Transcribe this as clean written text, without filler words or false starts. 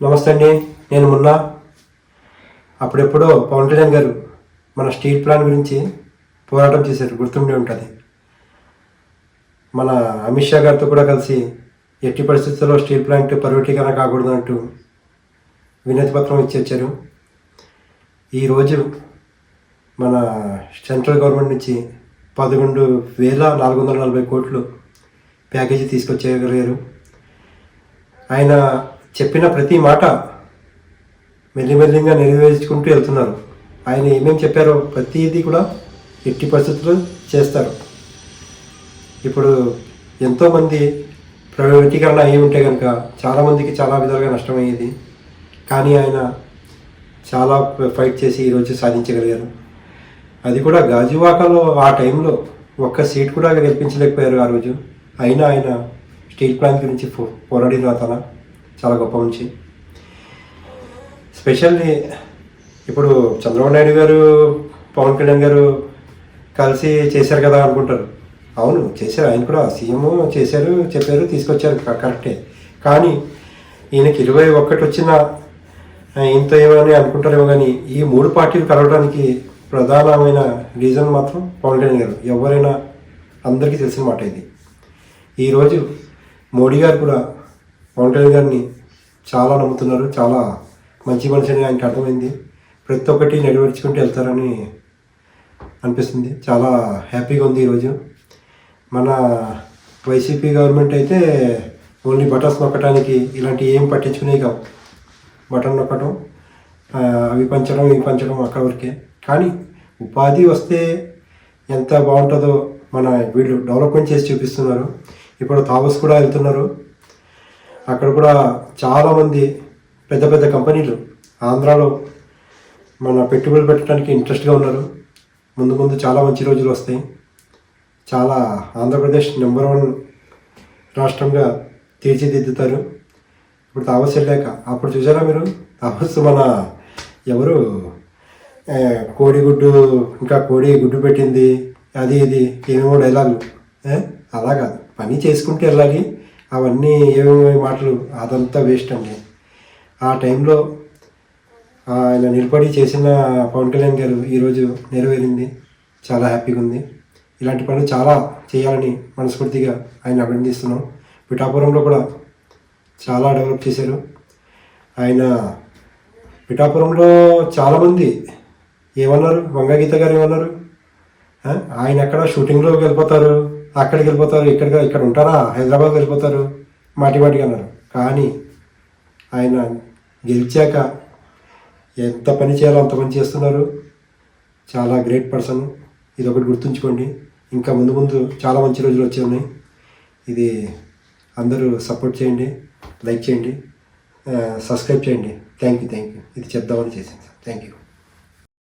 నమస్తే అండి. నేను మొన్న అప్పుడెప్పుడో పవన్ కళ్యాణ్ గారు మన స్టీల్ ప్లాంట్ గురించి పోరాటం చేశారు, గుర్తుండే ఉంటుంది. మన అమిత్ షా గారితో కూడా కలిసి ఎట్టి పరిస్థితుల్లో స్టీల్ ప్లాంట్ ప్రైవేటీకరణ కాకూడదు అంటూ వినతి పత్రం ఇచ్చి వచ్చారు. ఈరోజు మన సెంట్రల్ గవర్నమెంట్ నుంచి 11,440 కోట్లు ప్యాకేజీ తీసుకొచ్చేయగలిగారు. ఆయన చెప్పిన ప్రతి మాట మెల్లిమెల్లిగా నెరవేర్చుకుంటూ వెళ్తున్నారు. ఆయన ఏమేమి చెప్పారో ప్రతిదీ కూడా ఎట్టి పరిస్థితుల్లో చేస్తారు. ఇప్పుడు ఎంతోమంది ప్రైవేటీకరణ అయ్యి ఉంటే కనుక చాలామందికి చాలా విధాలుగా నష్టమయ్యేది. కానీ ఆయన చాలా ఫైట్ చేసి ఈరోజు సాధించగలిగారు. అది కూడా గాజువాకలో ఆ టైంలో ఒక్క సీట్ కూడా గెలిపించలేకపోయారు ఆ రోజు. అయినా ఆయన స్టీల్ ప్లాంట్ గురించి పోరాడిన అతను చాలా గొప్ప మనిషి. స్పెషల్లీ ఇప్పుడు చంద్రబాబు నాయుడు గారు పవన్ కళ్యాణ్ గారు కలిసి చేశారు కదా అనుకుంటారు. అవును, చేశారు. ఆయన కూడా సీఎం చేశారు, చెప్పారు, తీసుకొచ్చారు, కరెక్టే. కానీ ఈయనకి 21 వచ్చిన ఇంత ఏమని అనుకుంటారేమో. కానీ ఈ 3 పార్టీలు కలవడానికి ప్రధానమైన రీజన్ మాత్రం పవన్ కళ్యాణ్ గారు. ఎవరైనా అందరికీ తెలిసిన మాట ఇది. ఈరోజు మోడీ గారు కూడా పవన్ కళ్యాణ్ గారిని చాలా నమ్ముతున్నారు. చాలా మంచి మనిషి అని ఆయనకు అర్థమైంది. ప్రతి ఒక్కటి నెరవేర్చుకుంటూ వెళ్తారని అనిపిస్తుంది. చాలా హ్యాపీగా ఉంది ఈరోజు. మన వైసీపీ గవర్నమెంట్ అయితే ఓన్లీ బటన్స్ నొక్కడానికి ఇలాంటివి ఏం పట్టించుకునే కావు. బటన్ నొక్కడం, అవి పంచడం, ఇవి పంచడం అక్కడ వరకే. కానీ ఉపాధి వస్తే ఎంత బాగుంటుందో మన వీళ్ళు డెవలప్మెంట్ చేసి చూపిస్తున్నారు. ఇప్పుడు తావస్ కూడా వెళ్తున్నారు. అక్కడ కూడా చాలామంది పెద్ద పెద్ద కంపెనీలు ఆంధ్రాలో మన పెట్టుబడులు పెట్టడానికి ఇంట్రెస్ట్గా ఉన్నారు. ముందు ముందు చాలా మంచి రోజులు వస్తాయి. చాలా ఆంధ్రప్రదేశ్ నెంబర్ 1 రాష్ట్రంగా తీర్చిదిద్దుతారు. ఇప్పుడు తావస్ వెళ్ళాక అప్పుడు చూసారా మీరు? తావస్ మన ఎవరు కోడిగుడ్డు, ఇంకా కోడి గుడ్డు పెట్టింది, అది ఇది ఏమేమో డైలాగులు. అలా కాదు, పని చేసుకుంటూ వెళ్ళాలి. అవన్నీ ఏమేమి మాటలు అదంతా వేస్ట్ అండి. ఆ టైంలో ఆయన నిలబడి చేసిన పవన్ కళ్యాణ్ గారు ఈరోజు నెరవేరింది. చాలా హ్యాపీగా ఉంది. ఇలాంటి పనులు చాలా చేయాలని మనస్ఫూర్తిగా ఆయన అభినందిస్తున్నాం. పిఠాపురంలో కూడా చాలా డెవలప్ చేశారు ఆయన. పిఠాపురంలో చాలామంది ఏమన్నారు, వంగగీత గారు ఏమన్నారు, ఆయన ఎక్కడ షూటింగ్లోకి వెళ్ళిపోతారు, అక్కడికి వెళ్ళిపోతారు, ఇక్కడ ఉంటారా, హైదరాబాద్ వెళ్ళిపోతారు, మాటిగా అన్నారు. కానీ ఆయన గెలిచాక ఎంత పని చేయాలో అంత పని చేస్తున్నారు. చాలా గ్రేట్ పర్సన్. ఇది ఒకటి గుర్తుంచుకోండి. ఇంకా ముందు ముందు చాలా మంచి రోజులు వచ్చి ఉన్నాయి. ఇది అందరూ సపోర్ట్ చేయండి, లైక్ చేయండి, సబ్స్క్రైబ్ చేయండి. Thank you. ఇది చెప్దామని చేశాను సార్. Thank you.